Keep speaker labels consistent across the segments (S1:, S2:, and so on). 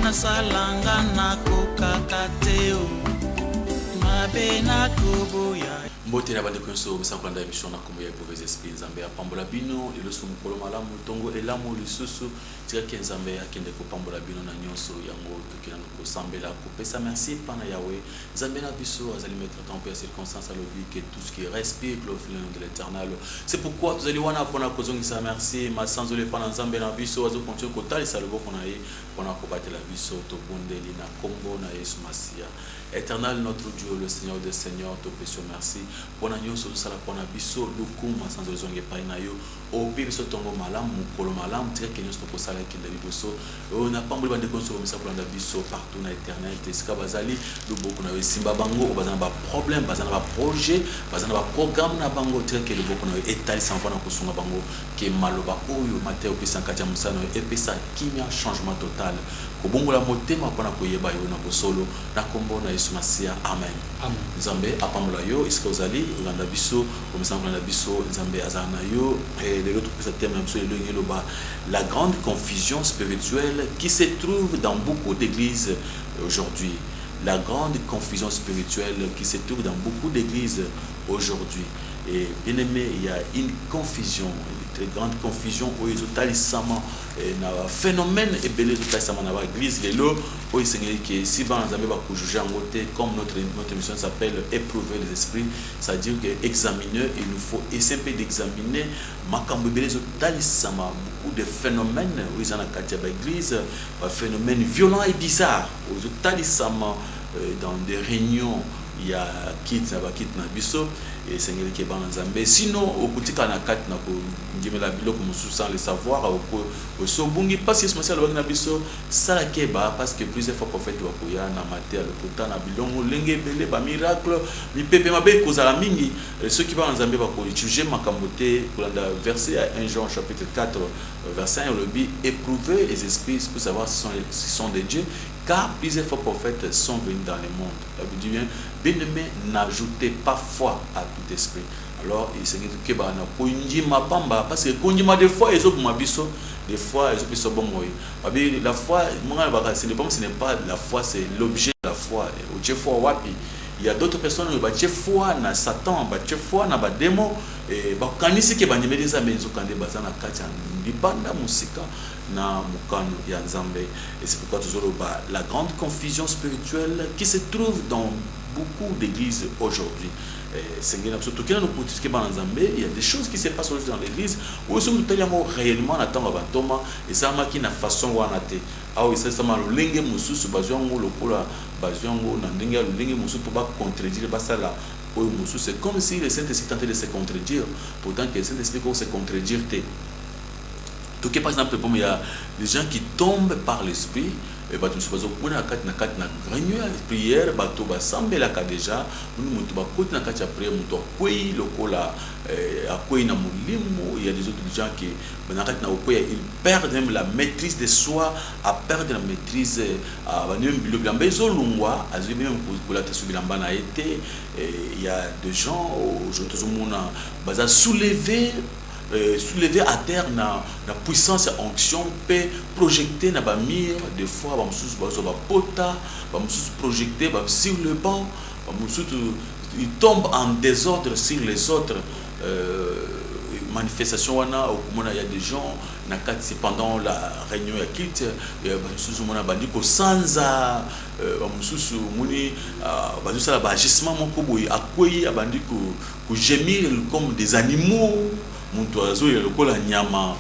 S1: nasalanga nakokakateo mabe nakoboya.
S2: Mbote na bande konso misakwanda emission na kombo ya Mauvais Esprit Nzambe apambola bino lelo so mukolo malamu tongo elamu lisusu tika ke Nzambe akende ko pambola bino na nyonso yango tokina ko sambela ko pesa merci pana Yahweh Nzambe na biso azali mettre temps pour circonstances à l'obi que tout ce qui respire glorifie le nom de l'Éternel. C'est pourquoi vous allez wana pona kozongisa merci ma sans le pana Nzambe na biso azo continuer ko talisa le boko na ye pona ko batela biso to bondeli na kombo na Yesu Masia. Éternel notre Dieu le Seigneur des Seigneurs te précieux merci. Pona nyonso sala pona biso lukuma sans zonge pa na yo o biso tongo malamu mukolo malamu tika ke nyonso to sala kinde biso o na pamboli bande konso misa kolanda biso partout na éternel tesika bazali luboko na yo simba bango bazana ba problème bazana ba projet bazana ba programme na bango tika ke luboko na yo etali sans pona kosunga bango ke maloba oyo mateo pesa katia musano e pesa kimia changement total ko bongola motema pona koyeba yo na kosolo na kombo na Yesu Masia amen. Amen. Nzambe apambola yo iska ozali nganda biso komisanga nganda biso Nzambe azana yo et les autres que thème absolument la grande confusion spirituelle qui se trouve dans beaucoup d'églises aujourd'hui. La grande confusion spirituelle qui se trouve dans beaucoup d'églises aujourd'hui. Et bien aimé, il y a une confusion, une très grande confusion où ils ont talisama un phénomène et belé de talisama dans l'église les lots où ils s'engagent que si ben nous avons pas juger en côté comme notre mission s'appelle éprouver les esprits, c'est-à-dire que examiner il nous faut essayer d'examiner makambo belé de talisama beaucoup de phénomènes où ils en a quatre l'église, phénomènes violents et bizarres où ils ont talisama dans des réunions il y a kit na biso et sengeli ke bana Nzambe sinon okutika na kati na ko ngimela biloko mususu sans le savoir au sobungi parce que ce monsieur le na biso sala ke ba parce que plusieurs fois prophète wa koya na mater le kota na bilongo lenge bele ba miracle mi pepe mabe kozala mingi ceux qui bana Nzambe ba ko juger makambote kolanda verset 1 Jean chapitre 4 verset 1 le bi éprouver les esprits pour savoir si sont des dieux car plusieurs fois prophètes sont venus dans le monde. La Bible dit bien, bien-aimé, n'ajoutez pas foi à tout esprit. Alors, il s'est dit que parce que des fois, ils ont des fois, ils ont la foi, ce n'est pas la foi, c'est l'objet de la foi. Il y a d'autres personnes qui ont foi dans Satan, qui ont foi dans les démons, et qui ont na mukano ya Nzambe. Et c'est pourquoi toujours la grande confusion spirituelle qui se trouve dans beaucoup d'églises aujourd'hui. Il y a des choses qui se passent aujourd'hui dans l'église où ils sont réellement et ça m'a une façon où on a été. Ah oui, c'est ça m'a l'engue mususu baziongo lokola baziongo na ndenge ya l'engue mususu pour pas contredire ça là. C'est comme si le Saint-Esprit tentait de se contredire, pourtant que le Saint-Esprit peut se contredire. Donc, par exemple, il y a des gens qui tombent par l'esprit, et bah, tout ce qu'on a na prière, bah, tout va sembler là déjà, nous va côté na katia prière, nous koi lokola, koi na mulimu, il y a des autres gens qui, ils perdent même la maîtrise de soi, à perdre la maîtrise, à même le blambé zolungwa, à même pour la tesubilamba na été, il y a des gens, aujourd'hui, on a soulevé à terre na puissance onction peut projeter na ba mire des fois ba mususu ba pota ba mususu projeter ba sur le banc ba mususu il tombe en désordre sur les autres manifestations wana okumona il y a des gens na kati pendant la réunion ya kit ba mususu mona bandi ko sanza ba mususu muni ba sala ba agissement moko boyi akoyi abandi ko gémir comme des animaux. Muntu azo ya lokola nyama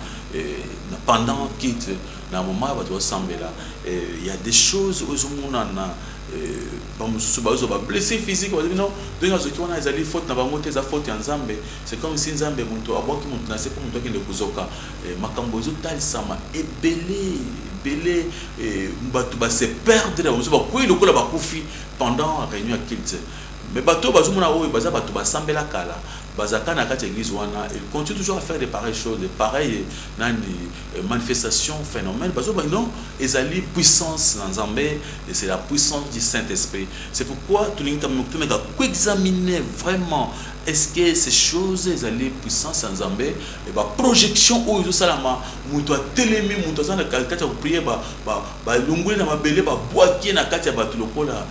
S2: pendant quitte na moment ba to sambela il y a des choses aux mona na ba mususu ba zo ba blessé physique ba non donc azo ki wana ezali faute na ba mote za faute ya Nzambe c'est comme si Nzambe muntu aboki muntu na c'est pour muntu ki le kuzoka makambo zo talisama belé batu ba se perdre ba mususu ba ko lokola ba kufi pendant la réunion à quitte mais bato bazumuna oyo baza bato basambela kala bazaka na kati église wana, ils continuent toujours à faire de pareilles choses, de pareilles manifestations, phénomènes. Parce que non, ils ont puissance dans Zambé, et c'est la puissance du Saint-Esprit. C'est pourquoi tout le monde a examiner vraiment. Est-ce que ces choses, elles ont puissance en Zambé, et bah projection où ils salama, muto télémi, muto ça na kati prier ba lungwe na mabele ba boaki na kati ba lokola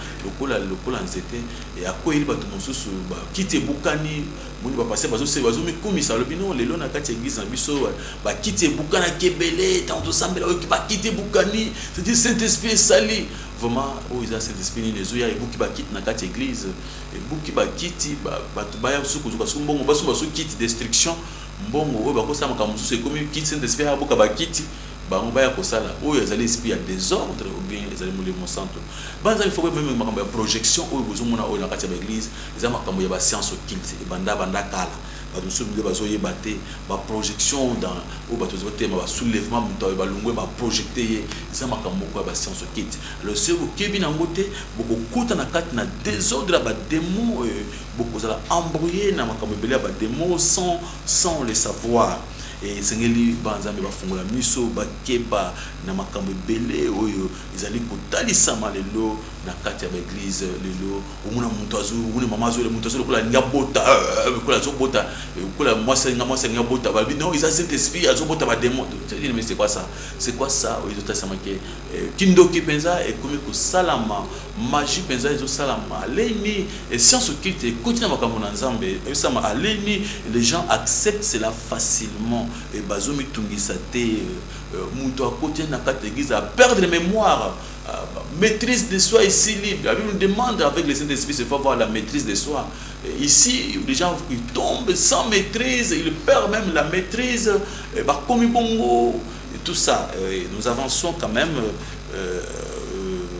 S2: nzete et à quoi il ba tout mosusu ba kite bukani muni ba passer bazo se bazo mi komisa le bino lelo na kati église na biso ba kite bukana kebele tanto sambela ba kite bukani, c'est dire Saint-Esprit sali vraiment où ils a Saint-Esprit les oya et buki ba kite na kati église et buki ba kiti ba baya suku parce que mbongo baso kiti destruction mbongo oyo bakosa makambo mosusu ekomi kiti Saint-Esprit abuka ba kiti bango baya kosala oyo ezali esprit ya désordre ou bien ezali molimo santo banza il faut même makambo ya projection oyo bozomona oyo na kati ya église eza makambo ya ba science occulte e banda kala badusu mbe bazoyeba te ba projection dans oyo bato zotema ba soulèvement muto ba lungwe ba projecter eza makambo ko ba science occulte le seul kebi na ngote boko kuta na kati na désordre ba démon boko zala embrouiller na makambo belé ba démon sans le savoir. Et sengeli banzambe bafungola miso bakeba na makambo belé oyo ezali kotalisama lelo na kati ya église lelo omuna muntu azu une mama azu le muntu azu kola ngabota kola zobota kola mwasa ngabota ba non ils a cet esprit azobota ba démon. Mais c'est quoi ça oyo totasama ke kindoki penza et comme ko salama magie penza ezo salama leni et science occulte et continue makambo na nzambe esama aleni les gens acceptent cela facilement. Et bazomi tungisa te muto à côté na kati église à perdre mémoire, maîtrise de soi ici libre. La Bible nous demande avec le Saint-Esprit il faut avoir la maîtrise de soi. Et ici les gens ils tombent sans maîtrise, ils perdent même la maîtrise, comme bongo et tout ça. Et nous avançons quand même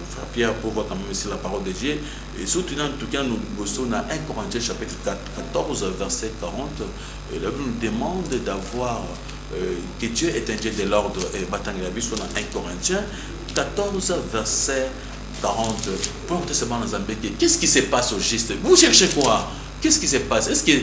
S2: frère Pierre pour voir quand même ici la parole de Dieu. Et surtout en tout cas nous sommes dans 1 Corinthiens chapitre 14 verset 40. Et la Bible nous demande d'avoir que Dieu est un Dieu de l'ordre. Et Batang la Bible dans 1 Corinthiens 14 verset 40. Pour qu'est-ce qui se passe au juste? Vous cherchez quoi? Qu'est-ce qui se passe? Est-ce que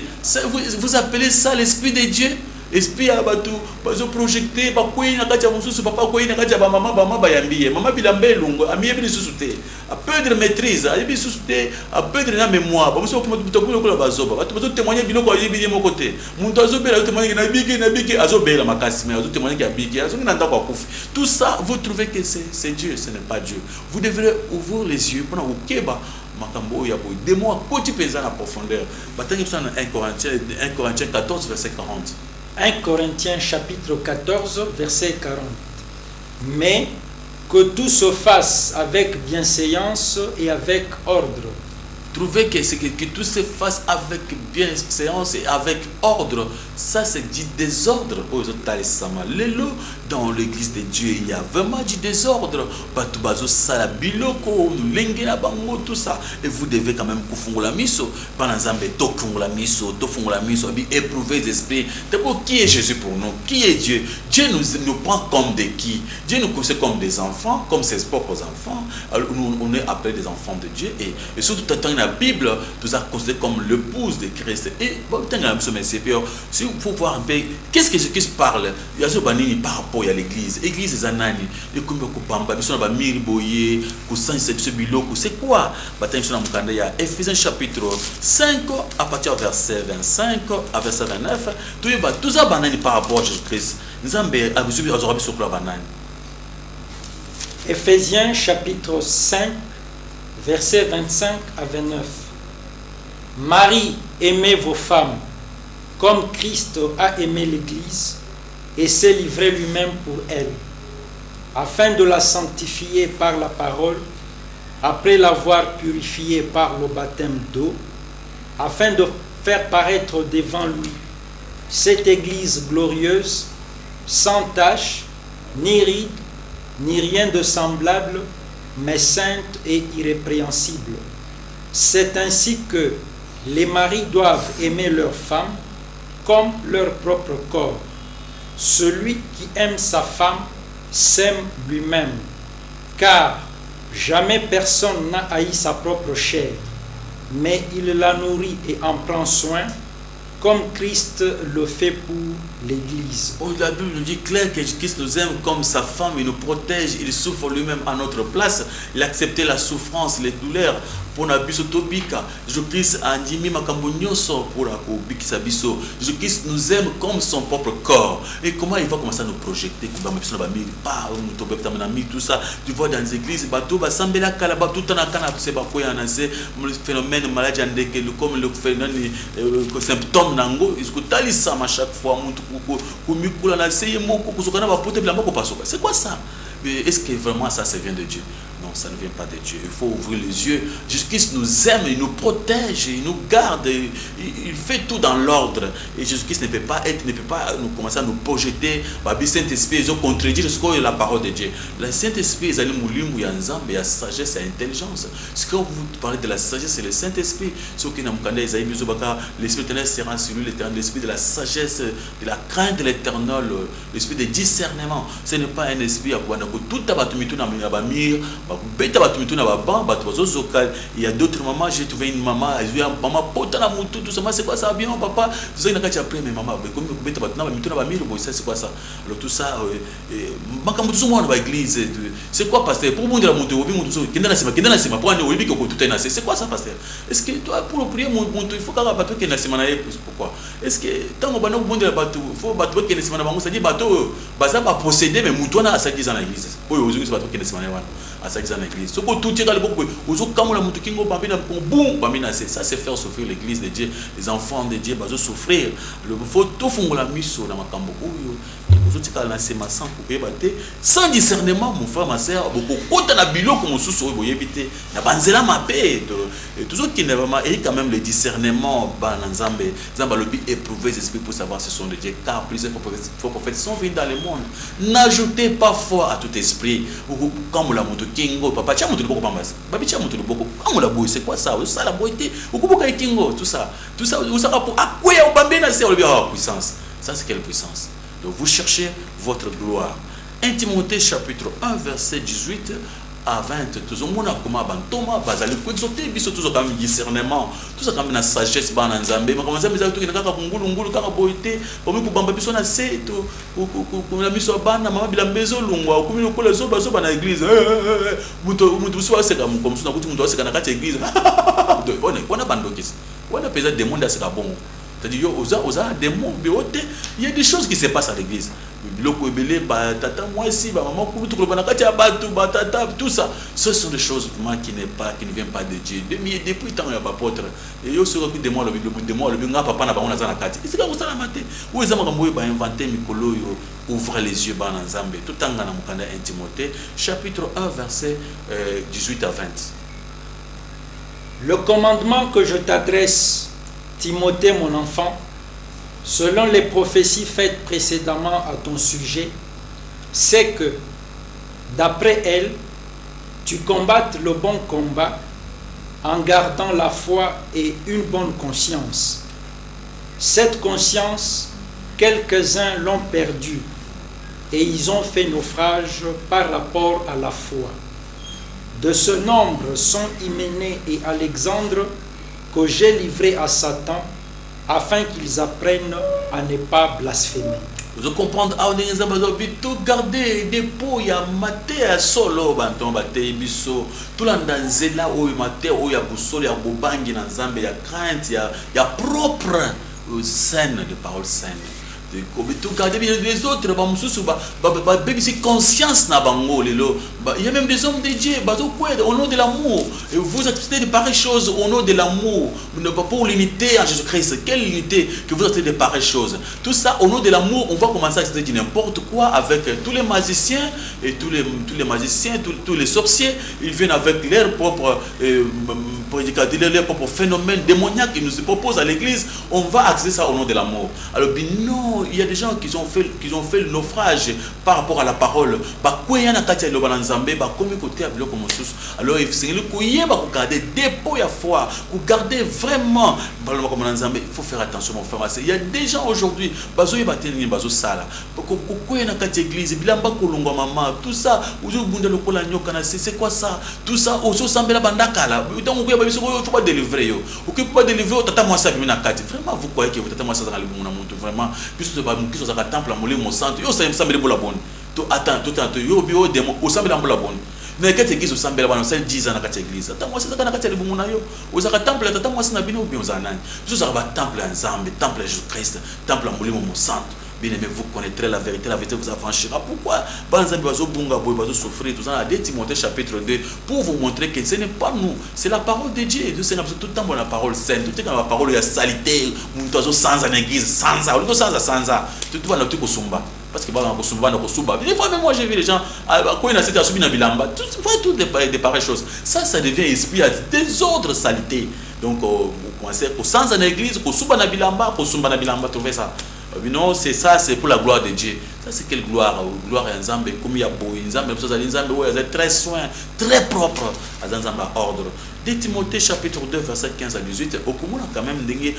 S2: vous appelez ça l'Esprit de Dieu? Esprit à batu bazo projeter ba koyi na kati ya mususu papa koyi na kati ya ba mama bayambiye mama bilambe lungo amiye bi susuté a perdre maîtrise a bi susuté a perdre na mémoire ba muso kuma tutakula kula bazoba batu bazo témoigner biloko ya bi mo côté muntu azobela témoigner na biki azobela makasi mais azo témoigner ya biki azo na ndako akufi. Tout ça vous trouvez que c'est Dieu? Ce n'est pas Dieu. Vous devrez ouvrir les yeux pour okeba makambo ya boy démon a côté pesant en profondeur. Batangi ça dans 1 Corinthiens 14 verset 40.
S3: 1 Corinthiens chapitre 14 verset 40. Mais que tout se fasse avec bienséance et avec ordre.
S2: Trouvez que tout se fasse avec bienséance et avec ordre. Ça c'est du désordre. Dans l'église de Dieu, il y a vraiment du désordre. Tout ça. Et vous devez quand même éprouver les esprits. D'abord, qui est Jésus pour nous? Qui est Dieu? Dieu nous prend comme des qui? Dieu nous considère comme des enfants, comme ses propres enfants. Alors, nous, on est appelés des enfants de Dieu. Et surtout, dans la Bible, nous a considéré comme l'épouse de Christ. Et si vous pouvez voir un peu, qu'est-ce que Jésus parle? Il y a ce banini par rapport à l'église. L'église est zanani. C'est quoi? Éphésiens chapitre 5 à partir du verset 25 à verset 29. Tout ça banani par rapport à Jésus-Christ.
S3: Éphésiens chapitre 5 verset 25 à 29. Marie, aimez vos femmes comme Christ a aimé l'Église et s'est livré lui-même pour elle, afin de la sanctifier par la parole, après l'avoir purifiée par le baptême d'eau, afin de faire paraître devant lui cette Église glorieuse, sans tache, ni ride, ni rien de semblable, mais sainte et irrépréhensible. C'est ainsi que les maris doivent aimer leurs femmes comme leur propre corps. Celui qui aime sa femme s'aime lui-même, car jamais personne n'a haï sa propre chair, mais il la nourrit et en prend soin, comme Christ le fait pour l'Église.
S2: Oh, la Bible nous dit clair que Christ nous aime comme sa femme, il nous protège, il souffre lui-même à notre place, il a accepté la souffrance, les douleurs pour na biso tobika. Jésus-Christ a ndimi makambo nyonso pour la kobikisa biso. Jésus-Christ nous aime comme son propre corps. Et comment il va commencer à nous projeter tout ça, tu vois dans les églises, bateau ba sambela kala ba tout en akana tout c'est ba koya na c'est le phénomène maladie andeke comme le phénomène symptôme nango iskutali sama chaque fois muntu kumikula na seye moko kusokana ba pote bla moko pasoka. C'est quoi ça? Est-ce que vraiment ça vient de Dieu? Non, ça ne vient pas de Dieu. Il faut ouvrir les yeux. Jésus-Christ nous aime, il nous protège, il nous garde, il fait tout dans l'ordre. Et Jésus-Christ ne peut pas nous commencer à nous projeter. Le Saint-Esprit, ils ont contredit la parole de Dieu. Le Saint-Esprit, il y a la sagesse et l'intelligence. Ce que vous parlez de la sagesse, c'est le Saint-Esprit. L'Esprit éternel sera sur lui, l'esprit de la sagesse, de la crainte de l'éternel, l'esprit de discernement. Ce n'est pas un esprit à quoi tout il y a d'autres mamans, j'ai trouvé une maman, tout ça, c'est quoi ça, bien papa, c'est mais maman, c'est quoi ça? Alors tout ça, c'est quoi pasteur? C'est quoi ça pasteur? Est-ce que toi pour prier il faut pourquoi? Est-ce que tant que il faut posséder mais mutona à 5 ans à l'église. À 5 ans à l'église. Ce que tout tire le beaucoup, ça c'est faire souffrir l'église de Dieu, les enfants de Dieu, ils souffrir. Il faut tout faire la mission dans ma cambo. Sans discernement, mon frère, ma soeur, beaucoup de bilo comme on sous éviter. La banzela ma paix. Tout ce qui n'est vraiment et quand même le discernement, Banzambe, Zambalobi éprouver les esprits pour savoir si ce sont de Dieu. Car plusieurs faux prophètes sont venus dans le monde. N'ajoutez pas foi à tout esprit. Comme la moto kingo, papa, tu as monté le beaucoup pambas. Babi, tu as monté le beaucoup. Comme la bouille, c'est quoi ça? Ça la beauté. Ou beaucoup kingo, tout ça. Tout ça, vous savez pour à quoi au bambé na c'est la puissance. Ça c'est quelle puissance? Donc vous cherchez votre gloire. 1 Timothée chapitre 1 verset 18 à 20. Tout le monde a comment Thomas bazali ko exauter biso tout ça comme discernement, tout ça comme la sagesse ba na Nzambe. Mais comment ça mais tout kaka ngulu kaka boité, comme ko bamba biso na c'est tout ko na biso bana mama bilambezo lungwa ko mino ko la zo bazo ba na église. Muto so c'est comme ça muto c'est kana kati église. On a bandokis. On a pesé des mondes à ce bon. C'est-à-dire, il y a des choses qui se passent à l'église. Tout ça, ce sont des choses qui ne viennent pas de Dieu. Depuis tant il y a pas apôtre. Et il y a aussi des mots, le démon, papa n'a pas la carte. C'est comme ça la matin. Où ils ont inventé Mikolo, ouvre les yeux dans Zambé. Tout en gagnant 1 Timothée, chapitre 1, verset 18 à 20.
S3: Le commandement que je t'adresse, Timothée, mon enfant, selon les prophéties faites précédemment à ton sujet, c'est que, d'après elles, tu combattes le bon combat en gardant la foi et une bonne conscience. Cette conscience, quelques-uns l'ont perdue et ils ont fait naufrage par rapport à la foi. De ce nombre sont Hyménée et Alexandre, que j'ai livré à Satan afin qu'ils apprennent à ne pas blasphémer.
S2: Vous comprenez, tout garder des pots, il y a maté à solo, banton baté biso, tout l'andanzela où il maté où il y a boussole, il y a bobangi dans Zambie, il y a crainte, il y a propre scène de parole saine. Tout garder les autres, conscience il y a même des hommes de Dieu au nom de l'amour. Vous acceptez de pareilles choses au nom de l'amour, pour l'unité en Jésus-Christ. Quelle unité que vous acceptez de pareilles choses? Tout ça au nom de l'amour. On va commencer à accepter n'importe quoi avec tous les magiciens et tous les magiciens, tous les sorciers. Ils viennent avec leurs propres prédicateurs, leurs propres phénomènes démoniaques qu'ils nous proposent à l'église. On va accepter ça au nom de l'amour. Alors non, non, il y a des gens qui ont fait le naufrage par rapport à la parole. Alors, il faut garder dépôt à foi, pour garder vraiment. Il faut faire attention, mon frère. Il y a des gens aujourd'hui, tout ça, c'est quoi ça? Tout ça, tu peux pas délivrer. Tu peux pas délivrer, vraiment, vous croyez que vous êtes vraiment, puisque vous avez un temple à mouler mon centre, vous savez, vous avez attends, vous avez au samedi la bonne. Mais quand église au samedi la bonne, c'est 10 ans dans cette église. Attends, moi, c'est ça qu'on a fait le bon monayo. Vous avez un temple, attends, moi, c'est un bien ou bien aux années. Vous avez un temple en Zambie, temple à Jésus-Christ, temple à mouler mon centre. Bien aimé, vous connaîtrez la vérité vous affranchira. Pourquoi souffrir tout ça? 2 Timothée chapitre 2 pour vous montrer que ce n'est pas nous, c'est la parole de Dieu. Tout le temps la parole sainte, tout le temps la parole de salité, sans en église, sans ça, tout le temps somba. Parce que des fois même moi j'ai vu les gens quand il y a cette subi na bilamba, tout des pareilles choses. Ça devient esprit à des autres saletés. Donc vous commencez sans en église, pour souba na bilamba, trouver ça. Non, c'est ça, c'est pour la gloire de Dieu. Ça, c'est quelle gloire? Gloire à Nzambe, comme il y a beau, Nzambe, très soin, très propre à Nzambe à ordre. 2 Timothée chapitre 2, verset 15 à 18, au Congo, on a quand même dingue,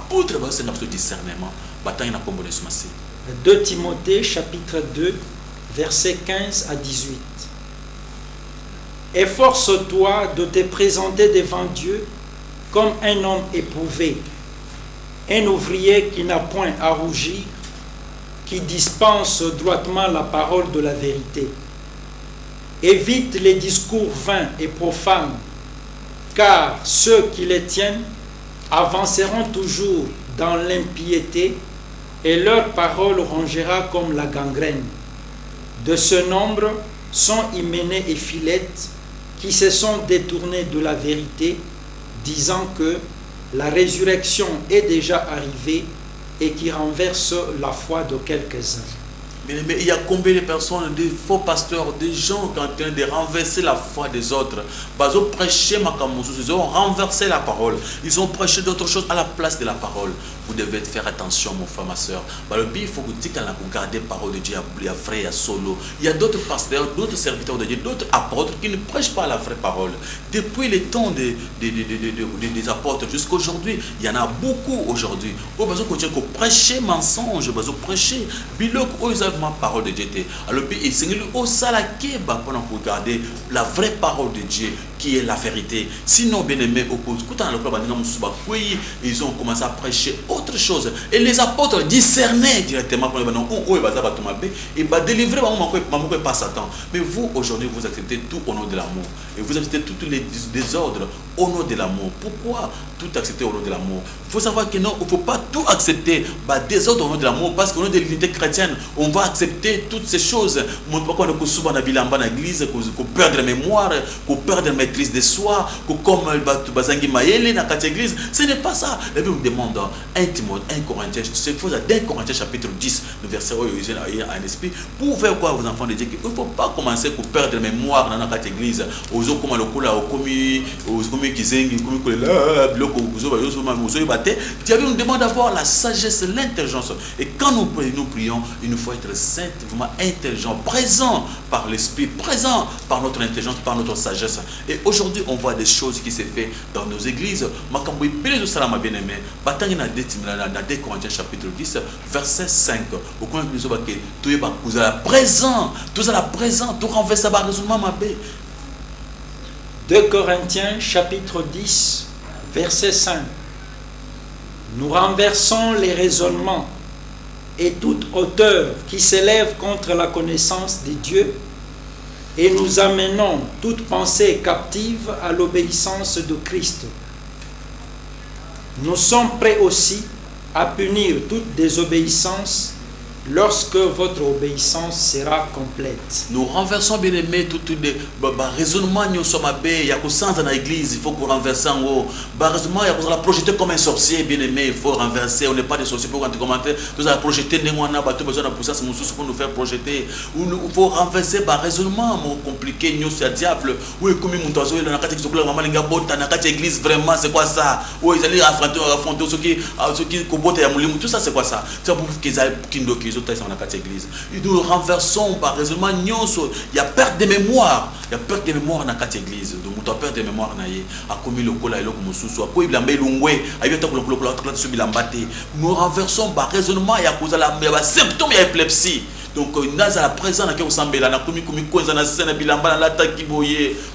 S2: poutre, c'est notre discernement.
S3: 2 Timothée chapitre 2, verset 15 à 18. Efforce-toi de te présenter devant Dieu comme un homme éprouvé, un ouvrier qui n'a point à rougir, qui dispense droitement la parole de la vérité. Évite les discours vains et profanes, car ceux qui les tiennent avanceront toujours dans l'impiété et leur parole rongera comme la gangrène. De ce nombre sont Hyménée et Philette, qui se sont détournés de la vérité, disant que la résurrection est déjà arrivée et qui renverse la foi de quelques-uns.
S2: Mais il y a combien de personnes, des faux pasteurs, des gens qui sont en train de renverser la foi des autres. Ils ont prêché ils ont renversé la parole. Ils ont prêché d'autres choses à la place de la parole. Vous devez faire attention, mon frère, ma soeur. Il faut que vous dites qu'on a gardé la parole de Dieu, il y a vrai, il y a solo. Il y a d'autres pasteurs, d'autres serviteurs de Dieu, d'autres apôtres qui ne prêchent pas la vraie parole. Depuis les temps des apôtres jusqu'à aujourd'hui, il y en a beaucoup aujourd'hui. Vous avez besoin de prêcher mensonge, vous avez besoin de prêcher. Ma parole de Dieu. Alors, il s'est au salakeba pendant pour garder la vraie parole de Dieu qui est la vérité. Sinon, bien aimé, ils ont commencé à prêcher autre chose. Et les apôtres discernaient directement et délivrer pas Satan. Mais vous, aujourd'hui, vous acceptez tout au nom de l'amour. Et vous acceptez tous les désordres au nom de l'amour. Pourquoi tout accepter au nom de l'amour? Il faut savoir que non, il ne faut pas tout accepter désordre au nom de l'amour, parce qu'au nom de l'unité chrétienne, on va accepter toutes ces choses. Pourquoi on a dans l'église, qu'on perd de mémoire, qu'on perd de maîtrise de soi, comme Bazangi Maëlle dans cette église. Ce n'est pas ça. La Bible me demande 1 Corinthiens, c'est faux, 1 Corinthiens chapitre 10, le verset où il y a un esprit. Pour faire quoi, vos enfants de Dieu? Il ne faut pas commencer à perdre de mémoire dans cette église. Aux autres, comme le cola, aux commis Kizengi, Dieu nous demande d'avoir la sagesse, l'intelligence. Et quand nous prions, il nous faut être vraiment intelligent, présent par l'esprit, présent par notre intelligence, par notre sagesse. Et aujourd'hui, on voit des choses qui se font dans nos églises. Makamboui Pélé de Salama bien-aimé, Batangi na 2 Corinthiens chapitre 10, verset 5. Au coin de nous, tout est présent, tout est présent, tout renverse à raisonnement ma bé.
S3: 2 Corinthiens chapitre 10, verset 5. Nous renversons les raisonnements et toute hauteur qui s'élève contre la connaissance de Dieu et nous amenons toute pensée captive à l'obéissance de Christ. Nous sommes prêts aussi à punir toute désobéissance lorsque votre obéissance sera complète.
S2: Nous renversons, bien aimé, tout les raisonnements nous sommes il y a que sans dans l'église, il faut qu'on renverse en haut. Raisonnement, il y a qu'on la projeter comme un sorcier, bien aimé, il faut renverser. On n'est pas des sorciers pour quand tu commentes. Nous allons projeter, nous avons besoin de pousser pour nous faire projeter. Il faut renverser par raisonnement, compliqué, nous c'est diable. Oui, comme mon oiseau, il y a une église, vraiment, c'est quoi ça? Oui, ils allaient affronter ceux qui combattent tout ça, c'est quoi ça? C'est pour qu'ils aient église. Nous renversons par raisonnement, il y a perte de mémoire. Il y a perte de mémoire dans la église. Donc, il y a perte de mémoire. Nous renversons par raisonnement, il y a symptômes, il y a épilepsie. Donc, il y a la présence qui est en train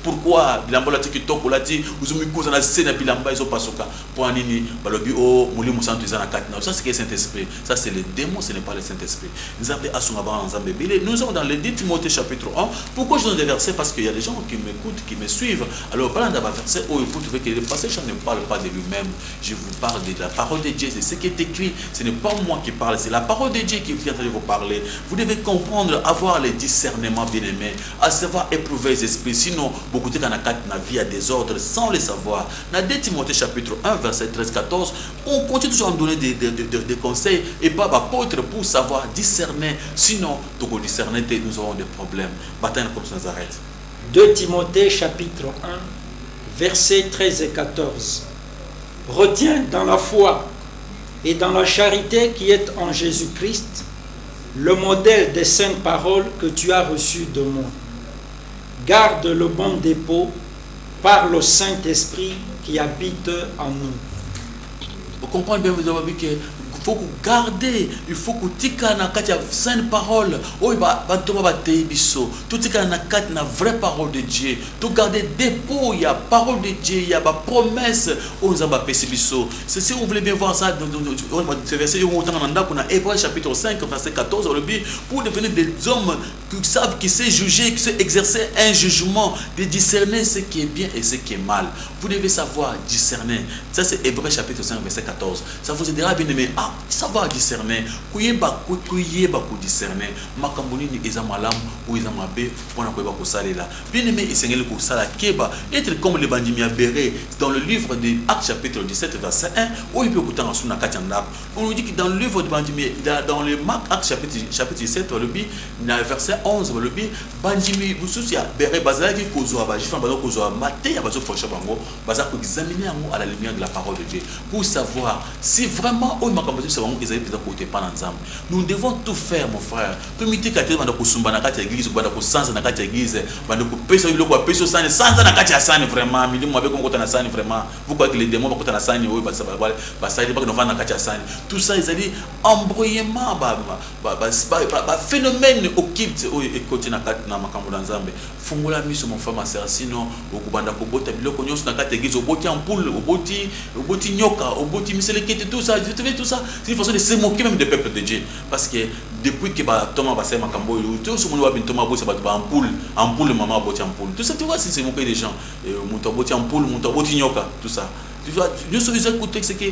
S2: pourquoi bilamba lati kitoko lati uzumi koza na scène bilamba iso pasoka pour anini balobi o muli musantu izana katina. Ça c'est le Saint-Esprit, ça c'est le démon, ce n'est pas le Saint-Esprit. Nzambe asunga ba nzambe bile. Nous sommes dans le 2 Timothée chapitre 1. Pourquoi je donne des versets? Parce qu'il y a des gens qui m'écoutent, qui me suivent. Alors parlant d'un verset où vous trouvez que le passage ne parle pas de lui-même. Je vous parle de la parole de Dieu, c'est ce qui est écrit. Ce n'est pas moi qui parle, c'est la parole de Dieu qui vient de vous parler. Vous devez comprendre, avoir le discernement, bien aimé, à savoir éprouver les esprits. Sinon, beaucoup de gens dans la vie à des ordres sans les savoir. Dans 2 Timothée chapitre 1, verset 13-14, on continue toujours à donner des conseils et pas apôtre pour savoir discerner. Sinon, pour discerner, nous aurons des problèmes. Bataille comme ça s'arrête.
S3: 2 Timothée chapitre 1, versets 13 et 14. Retiens dans la foi et dans la charité qui est en Jésus-Christ le modèle des saintes paroles que tu as reçues de moi. Garde le bon dépôt par le Saint-Esprit qui habite en nous.
S2: Vous comprenez bien, vous avez vu que il faut garder, il faut que tika na kati ya sainte parole. Oh ba toma ba teibiso. Tout tika na kati na vraie parole de Dieu. Tout garder dépôt, il y a parole de Dieu, il y a ba promesse. Oh nous avons pesibiso. C'est si vous voulez bien voir ça dans ce verset où on a dans Hébreux chapitre 5 verset 14 pour devenir des hommes qui savent, qui savent juger, qui savent exercer un jugement, de discerner ce qui est bien et ce qui est mal. Vous devez savoir discerner. Ça c'est Hébreux chapitre 5 verset 14. Ça vous aidera bien aimé. Savoir discerner, kuyeba discerner, makamboni ni ezamalam ou ezamabe pour na koyeba ko salela. Bien aimé, esengeli ko sala keba, être comme le bandimi abéré dans le livre de Actes chapitre 17 verset 1, où il peut kutanga suna katanda. On nous dit que dans le livre de bandimi dans le Marc Actes chapitre 17 le verset 11 le bandimi bususi abéré bazala ki kozwa ba jifan bazo kozwa maté ya bazo fosha bango, baza ko examiner à la lumière de la parole de Dieu pour savoir si vraiment nous devons tout faire, mon frère. Vous croyez que les démons tout ça, ils allaient embrouillement, phénomène occulte et continue à Makambo Fungola miso mon femme sinon au Kubanda Kobota, biloko nyos na kati église au boti ampoule, au boti nyoka, au boti miselekete, tout ça, tout ça. C'est une façon de se moquer même des peuples de Dieu. Parce que depuis que Thomas va faire Makambo, tout ce monde va bien Thomas Bossa va ampoule, maman boti ampoule. Tout ça, tu vois, c'est se moquer des gens. Mon boti ampoule, mon boti nyoka, tout ça. Tu vois, nous sommes écoutés c'est que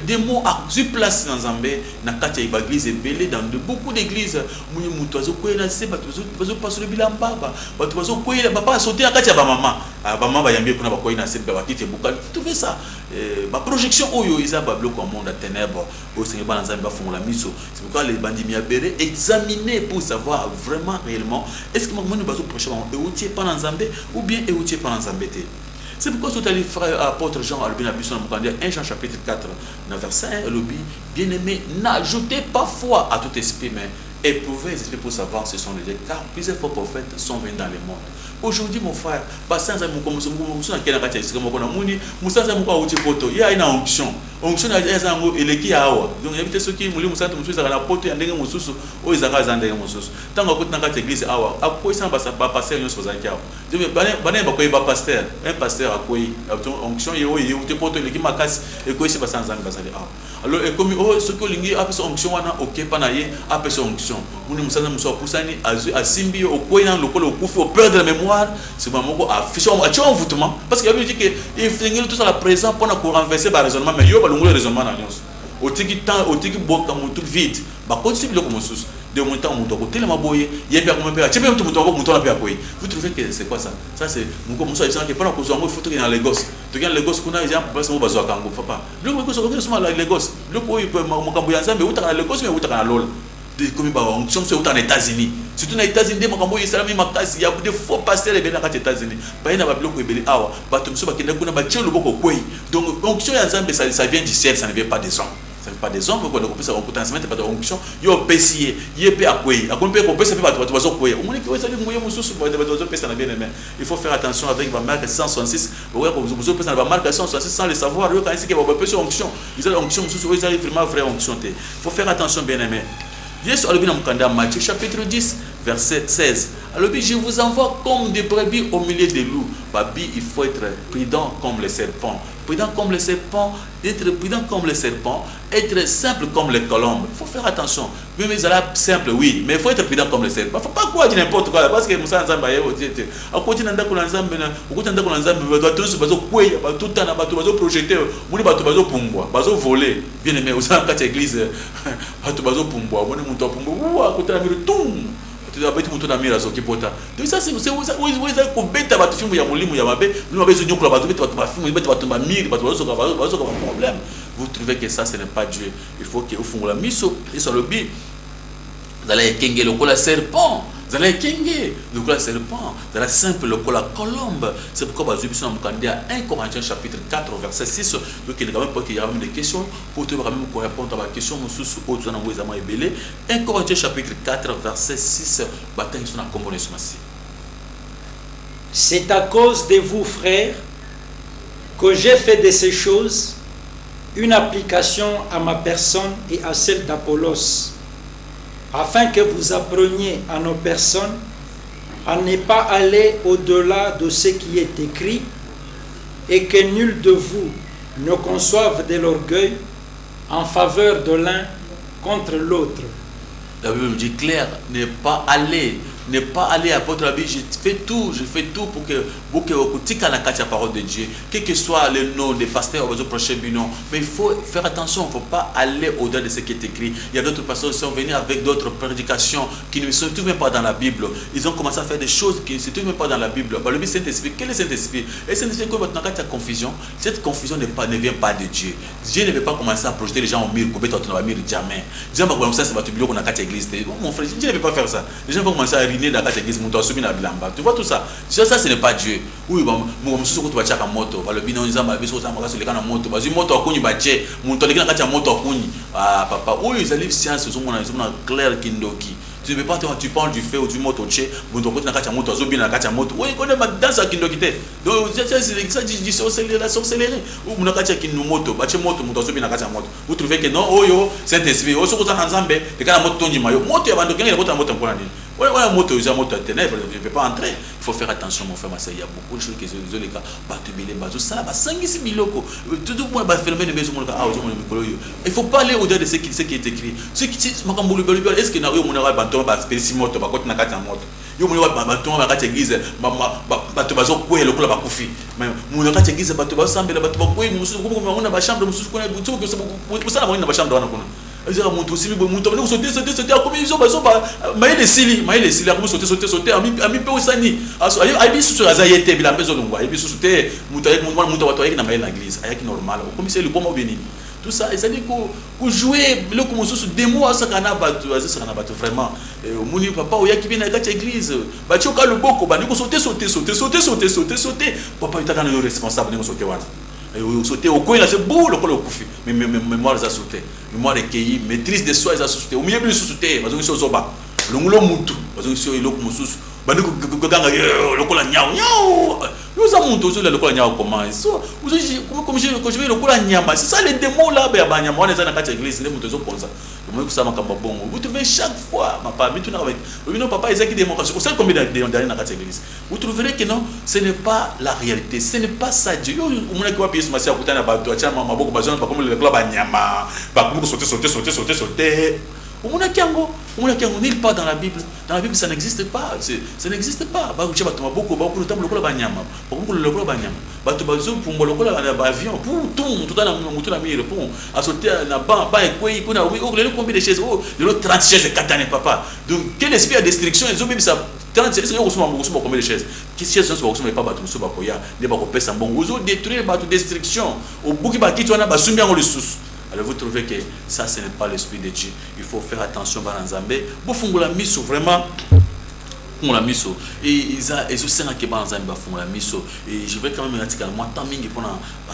S2: des mots à du place dans Zambé, na kati ya église et belé dans beaucoup d'églises. Muni mutozo kwela se bazo passer le bilan baba. Bazo kwela papa sauter na kati ya ba maman. Ba maman ba yambie kuna ba kwela se ba kiti bukal. Tu fais ça. Ma projection oyo isa ba bloc au monde à ténèbres. Au Seigneur ba Zambé ba font la miso. C'est pourquoi les bandits miabéré examiner pour savoir vraiment réellement est-ce que moi nous bazo prêcher et outil pas dans Zambé ou bien et outil pas dans Zambé. C'est pourquoi tout les frères apôtre Jean Albin Abisson dans 1 Jean chapitre 4 verset 1 lobby bien aimé n'ajoutez pas foi à tout esprit mais éprouvez les esprits pour savoir ce sont les car plusieurs faux prophètes sont venus dans le monde. Aujourd'hui mon frère basanza mukomuso na kena kati ya sikamo kona muni musanza muko uti poto ya ina onction ya zango eleki awa donc yabite soki muli musanta musuza kana poto ya ndenge mususu o izaka za ndenge mususu tango ko tanga église awa akoyi samba ba pasteur nyonso za kiawa donc bana ba koyi ba pasteur un pasteur akoyi onction yo uti poto eleki makasi ekoyi se basanza bazali awa alors et comme o soki olingi apesa onction wana okepa na ye apesa onction muni musanza muso pusani asimbi okoyi na lokolo okufi au peur de la mémoire. C'est vraiment affiché un envoûtement parce qu'il y a dit que il faut tout ça la présent pour nous renverser par raisonnement mais il y a pas le raisonnement dans nous otiki temps otiki boka mutu vide ba continue biloko mosusu de mon temps mutu côté la maboye yebia comme père chebe mutu mutu na père koyi. Vous trouvez que c'est quoi ça? Ça c'est mon mosu exemple que pendant que zongo il faut que dans Lagos to gagne Lagos kuna exemple parce que bazo kango papa le ko so ko so la Lagos le ko mo kambo ya nzambe uta na Lagos mais uta na lola de comme ba onction c'est uta na États-Unis surtout na États-Unis de makambo islami makasi ya de faux pasteurs et bien na États-Unis ba ina ba biloko ebele awa ba to mso ba kenda kuna ba tchelo boko koyi. Donc onction ya nzambe ça vient du ciel, ça ne vient pas des hommes. Ça ne veut pas des hommes, mais on peut se rencontrer, ça ne pas de onction. Yo pesier, yé à quoi? À quoi on peut se faire battre quoi? On dit que ça dit mouiller mon sous pour des pesa na bien aimé. Il faut faire attention avec ma marque 166. Ouais, vous pesa na marque 166 sans le savoir. Yo quand c'est que on peut se onction. Ils ont onction sous ils arrivent vraiment vraie onction. Il faut faire attention bien aimé. Jésus a le bien dans Matthieu chapitre 10 verset 16. Alors je vous envoie comme des brebis au milieu des loups. Babi, il faut être prudent comme les serpents. Prudent comme les serpents, être prudent comme les serpents, être simple comme les colombes. Il faut faire attention. Même les arabes simples, oui, mais il faut être prudent comme les serpents. Il ne faut pas croire n'importe quoi. Parce que Moussa Nzamba a côté d'Anda Kolanzambe, au côté d'Anda Kolanzambe, doit tous bazo koué, tout le temps bazo projeté, mouni bazo pumboa, bazo voler. Bien aimé, vous savez quand l'église, bazo pumboa, mouni mouto pumboa, à côté de la mire, tout. Tu dois mettre mon tour d'amir à ce qui porte. Donc ça c'est vous avez combien de film ya molimu ya mabe, nous avons besoin de la bateau, film, mettre ma mire, bateau problème. Vous trouvez que ça ce n'est pas Dieu. Il faut que au fond la mise sur le but. Vous allez kenge le cola serpent. Vous allez kenge le cola serpent. Vous allez simple le cola colombe. C'est pourquoi vous avez besoin de 1 Corinthiens chapitre 4 verset 6. Donc il y a quand même pas qu'il y a même des questions pour te vraiment répondre à ma question. Nous sous autres dans vous avez belé. 1 Corinthiens chapitre 4 verset 6. Bataille sur la communauté.
S3: C'est à cause de vous, frères, que j'ai fait de ces choses une application à ma personne et à celle d'Apollos, afin que vous appreniez à nos personnes à ne pas aller au-delà de ce qui est écrit et que nul de vous ne conçoive de l'orgueil en faveur de l'un contre l'autre.
S2: La Bible dit clair, ne pas aller à votre avis. Je fais tout pour que vous écoutiez la parole de Dieu, quel que soit le nom des pasteurs ou des prochains binômes. Mais il faut faire attention, il ne faut pas aller au-delà de ce qui est écrit. Il y a d'autres pasteurs qui sont venus avec d'autres prédications qui ne se trouvent même pas dans la Bible. Ils ont commencé à faire des choses qui ne se trouvent même pas dans la Bible. Le Saint-Esprit, quel est le Saint-Esprit? Et Saint-Esprit, quand il y a confusion, cette confusion ne vient pas de Dieu. Dieu ne veut pas commencer à projeter les gens au mur, jamais. Dieu va commencer à se battre dans la église. Mon frère, Dieu ne veut pas faire ça. Les gens vont commencer à riner dans la église. Tu vois tout ça? Ça, ce n'est pas Dieu. Oui, moto, papa, oui, ils arrivent science, clair kindoki. Tu ne peux pas tu parles du feu ou du moto, tu oui, dans sa kindoki. Donc, ça dit la sorcellerie. Ou moto, vous trouvez que non, oh yo, Saint-Esprit, oh, ce que vous avez ensemble, les gars, moto, voilà, moto, ils ont moto ténèbres, je ne peux pas entrer. Il faut faire attention, mon frère, il y a beaucoup de choses qui sont les gars, il ne faut pas aller au-delà de ce qui est écrit. Est-ce que nous avons un bâton, moto, yo mwana bato ba église bato bazo kwela lokola bakufi mais mwana kati église bato basambela bato bakwe mususu kuma mwana ba chambre mususu kuna butu ko sala mwana ba chambre wana kuna ezira muntu simi bo muntu bana sauter comme ils ont bazo ba maile sili comme sauter ami pe osani aso ayi susu azayete bila mbezo longwa ayi susu te muntu bato ayiki na maile na église ayiki normal comme c'est le bon mot béni. Tout ça, c'est-à-dire que jouer le comme sous des mots à ce qu'on a battu vraiment. Mon papa, il y a qui vient à l'église. Bah tu as le boko, bah nous sauter. Papa, il t'a donné le responsable de sauter. Sauter au coin là, c'est beau le col au coufi. Mais mémoire les a sauté. Mémoire recueillie, maîtrise de soi les a sauté. Au milieu de sauter, parce que c'est au zoba. Le moulon moutou, parce que c'est le comme sous. Bah nous le col à niao. Nous avons tous le col à niao comment. Comme je vais le col à niama. C'est ça les démons là, ben banya. Moi les gens dans la église, les moutons comme ça. Moi que ça m'a comme bon. Vous trouvez chaque fois, ma part, mais tout avec. Non papa, ils ont qui démons. Vous savez combien d'années dans la église. Vous trouverez que non, ce n'est pas la réalité. Ce n'est pas ça Dieu. On a quoi pièce masia kutana ba tu acha mama boko bazona pas comme le club à niama. Ba comme sauter. On a nulle part dans la Bible. Dans la Bible, ça n'existe pas. Ça n'existe pas. Beaucoup de temps, le banyama. Beaucoup le banyama. Bato bazo pour le avion. Pour tout dans la mire. Pour assortir la ban, pas écoué. Pour oui, combien de chaises? Oh, le 30 chaises katane papa. Donc quel esprit de destruction? Ils ont même ça. 30 chaises, ils ont combien de chaises? Qui chaises sont pas bateau, sont pas koya. Les bakopé ça bon. Ils ont détruit les bateaux de destruction. Au bout qui baki tu en as basumbi en le sous. Alors vous trouvez que ça ce n'est pas l'esprit de Dieu. Il faut faire attention à Nzambe. Vous fungula miso vraiment. La miso et ils aussi na keba nzambe font la miso et je vais quand même ratifier moi tant mingi pour la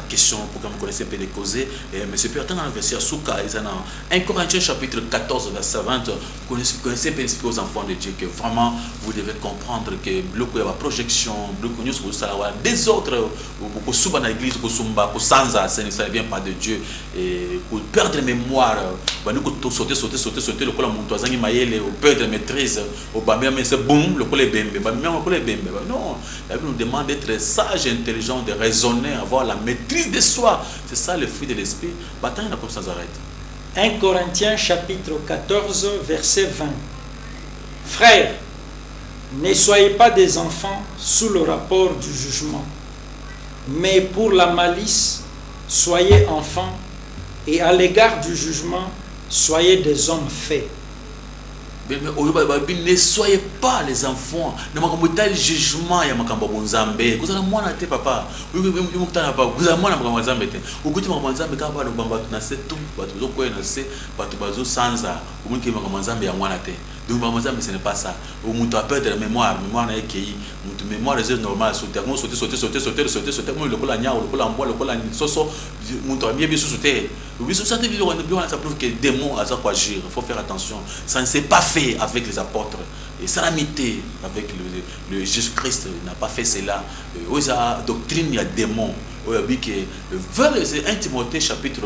S2: question pour que vous connaissiez un peu les causes mais c'est peut être dans le verset Souka ils en 1 Corinthiens chapitre 14 verset 20 connaissez un peu expliquer aux enfants de Dieu que vraiment vous devez comprendre que bloquer la projection bloquer nous sur ça des autres pour suba dans l'église pour sumba pour sanza ça ne vient pas de Dieu et pour perdre mémoire bah nous sauter le col mon toazangi mayele au perdre maîtrise au bamia mais c'est bon le col est bembe non la Bible nous demande d'être sage intelligent de raisonner avoir la maîtrise de soi c'est ça le fruit de l'esprit bataille n'a comme ça s'arrête
S3: 1 Corinthiens chapitre 14 verset 20 Frères, ne soyez pas des enfants sous le rapport du jugement, mais pour la malice soyez enfants, et à l'égard du jugement soyez des hommes faits.
S2: Ne soyez pas les enfants. Ne m'accompagnez pas le jugement. Il y a makambo bonzambe. Vous allez moi n'êtes papa. Vous allez moi n'êtes bonzambe. Vous goûtez mon bonzambe quand vous allez bamba na c'est tout. Vous allez quoi na c'est. Vous allez sanza. Vous allez que mon bonzambe ya moi n'êtes. Donc mon bonzambe ce n'est pas ça. Vous m'avez perdre la mémoire. Mémoire n'a écrit. Mon mémoire est normale. Sauter. Moi le cola nia ou le cola en bois le cola soso. Mon toi bien sauter. Vous ça prouve que démon à ça quoi agir. Il faut faire attention. Ça ne s'est pas fait avec les apôtres et salamité avec le Jésus-Christ n'a pas fait cela. La doctrine il y a démon. Vers 1 Timothée chapitre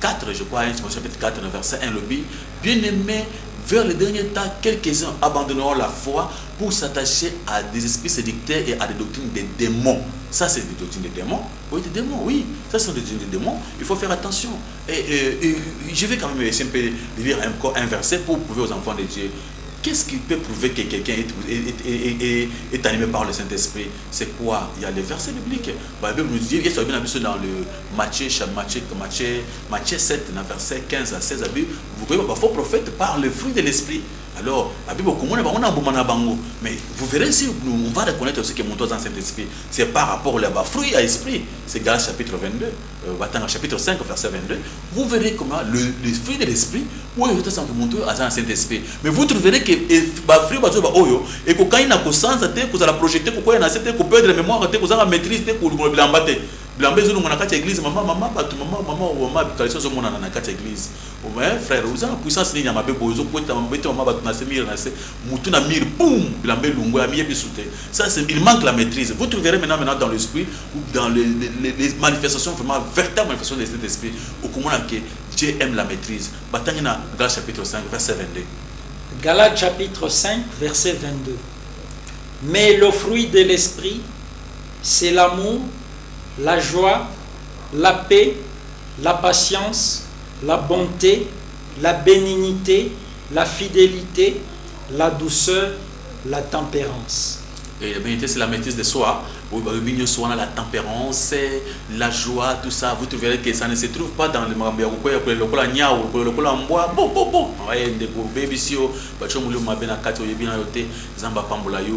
S2: 4, je crois, 1 Timothée chapitre 4, verset 1, le dit, bien-aimés, vers le dernier temps, quelques-uns abandonneront la foi pour s'attacher à des esprits séducteurs et à des doctrines des démons. Ça, c'est des doctrines des démons. Oui, des démons, oui. Ça, c'est des doctrines des démons. Il faut faire attention. Et je vais quand même essayer de lire encore un verset pour prouver aux enfants de Dieu. Qu'est-ce qui peut prouver que quelqu'un est animé par le Saint-Esprit? C'est quoi? Il y a les versets bibliques. La Bible nous dit, il y a bien dans le Matthieu 7, dans verset 15 à 16, vous voyez, les faux prophètes parlent le fruit de l'Esprit. Alors, la Bible, mais vous verrez si on va reconnaître aussi que mon dans Saint-Esprit, c'est par rapport au fruit à esprit. C'est Galates chapitre 22, chapitre 5, verset 22. Vous verrez comment le fruit de l'esprit, où est le Saint-Esprit. Mais vous trouverez que le fruit et que quand il n'a pas de sens, vous allez projeter, vous allez perdre la mémoire, vous allez maîtriser, vous allez l'embattre. Bilambe zulu mwana kati église maman bikalisho zo mwana na kati église ouais frère vous avez puissance ni nyama bebo zo kweta mbete maman batu na semir na se mutu na mir boum bilambe lungu amiye bisute ça c'est il manque la maîtrise. Vous trouverez maintenant dans l'esprit ou dans les manifestations vraiment véritables manifestations de cet esprit au comment que Dieu aime la maîtrise. Batangina Galates chapitre 5 verset 22.
S3: Galates chapitre 5 verset 22. Mais le fruit de l'esprit c'est l'amour, la joie, la paix, la patience, la bonté, la bénignité, la fidélité, la douceur, la tempérance.
S2: Et la bénignité, c'est la maîtrise de soi. La tempérance, la joie, tout ça. Vous trouverez que ça ne se trouve pas dans le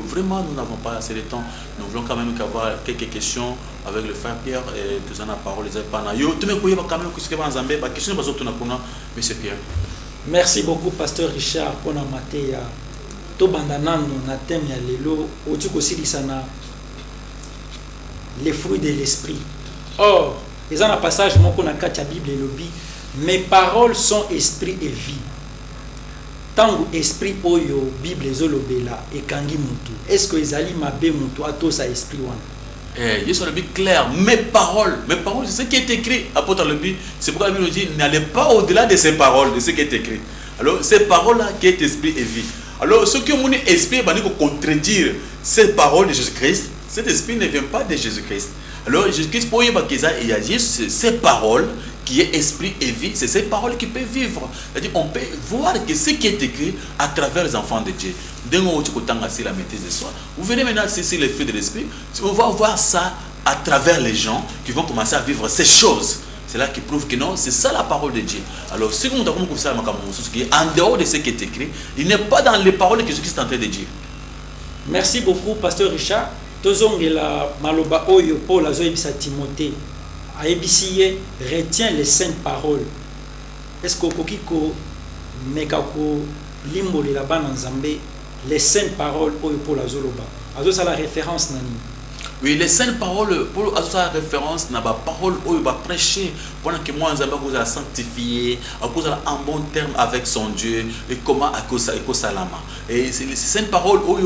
S2: Vraiment, nous n'avons pas assez de temps. Nous voulons quand même avoir quelques questions avec le frère Pierre et tout ça, la parole des Epanayo. Monsieur Pierre.
S3: Merci beaucoup, Pasteur Richard, pour la matéria. Tobandanano na thème ya lelo otukosilisana les fruits de l'esprit. Or, ils ont un passage moko na kati ya Bible elobi, mes paroles sont esprit et vie. Tango esprit oyo Bible ezolobela ekangi mutu. Est-ce que ezali mabe mutu atosa esprit wana?
S2: Jésus a dit clair, mes paroles, c'est ce qui est écrit. Apôtre le dit, c'est pourquoi la Bible nous dit, n'allez pas au-delà de ces paroles, de ce qui est écrit. Alors, ces paroles-là qui est esprit et vie. Alors, ce que mon esprit va nous contredire ces paroles de Jésus-Christ, cet esprit ne vient pas de Jésus-Christ. Alors Jésus-Christ pour y il y a juste ces paroles qui est esprit et vie, c'est ces paroles qui peuvent vivre. C'est-à-dire on peut voir que ce qui est écrit à travers les enfants de Dieu. Dès qu'on la maîtrise de soi, vous verrez maintenant c'est les fruits de l'esprit, on va voir ça à travers les gens qui vont commencer à vivre ces choses. C'est là qui prouve que non, c'est ça la parole de Dieu. Alors si vous avez ça en dehors de ce qui est écrit, il n'est pas dans les paroles que Jésus-Christ est en train de dire.
S3: Merci beaucoup, Pasteur Richard. Tozongela maloba oyo Paul azoyebisa Timothée. Aebisiye retient les saintes paroles. Est-ce que kokiko mekako limboli la bana nzambe les saintes paroles oyo Paul azoloba. Azo ça la référence nani?
S2: Oui, les saintes paroles, pour la référence, n'a pas parole où il va prêcher pendant que moi, on va sanctifier, à cause en bon terme avec son Dieu, et comment à cause de salama. Et c'est les saintes paroles où